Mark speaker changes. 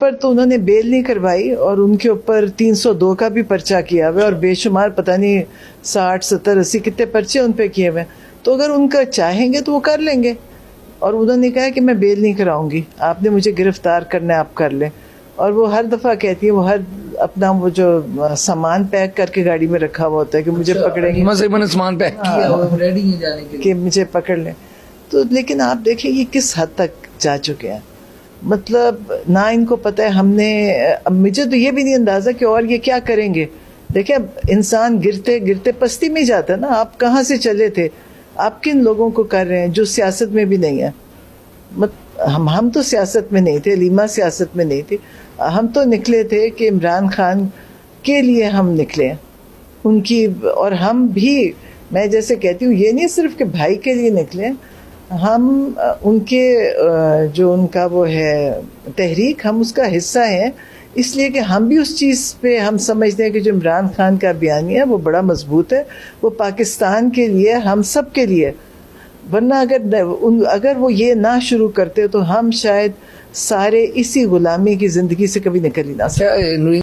Speaker 1: پر تو انہوں نے بیل نہیں کروائی اور ان کے اوپر 302 کا بھی پرچہ کیا ہوا ہے اور بے شمار پتہ نہیں 60 70 80 کتنے پرچے ان پہ کیے ہوئے. تو اگر ان کا چاہیں گے تو وہ کر لیں گے. اور انہوں نے کہا کہ میں بیل نہیں کراؤں گی, آپ نے مجھے گرفتار کرنا ہے آپ کر لیں. اور وہ ہر دفعہ کہتی ہے, وہ ہر اپنا وہ جو سامان پیک کر کے گاڑی میں رکھا ہوا ہوتا ہے کہ مجھے پکڑیں گے,
Speaker 2: سامان پیک کیا ریڈی نہیں جانے کے
Speaker 1: کہ مجھے پکڑ لیں. تو لیکن آپ دیکھیں یہ کس حد تک جا چکے ہیں. مطلب نہ ان کو پتہ ہے ہم نے, مجھے تو یہ بھی نہیں اندازہ کہ اور یہ کیا کریں گے. دیکھیں انسان گرتے گرتے پستی میں جاتا ہے نا. آپ کہاں سے چلے تھے, آپ کن لوگوں کو کر رہے ہیں جو سیاست میں بھی نہیں ہے. ہم تو سیاست میں نہیں تھے, علیمہ سیاست میں نہیں تھی. ہم تو نکلے تھے کہ عمران خان کے لیے ہم نکلے ان کی. اور ہم بھی, میں جیسے کہتی ہوں, یہ نہیں صرف کہ بھائی کے لیے نکلے, ہم ان کے جو ان کا وہ ہے تحریک, ہم اس کا حصہ ہیں. اس لیے کہ ہم بھی اس چیز پہ ہم سمجھتے ہیں کہ جو عمران خان کا بیانیہ ہے وہ بڑا مضبوط ہے, وہ پاکستان کے لیے, ہم سب کے لیے. ورنہ اگر وہ یہ نہ شروع کرتے تو ہم شاید سارے اسی غلامی کی زندگی سے کبھی نکل ہی نہ سکتے.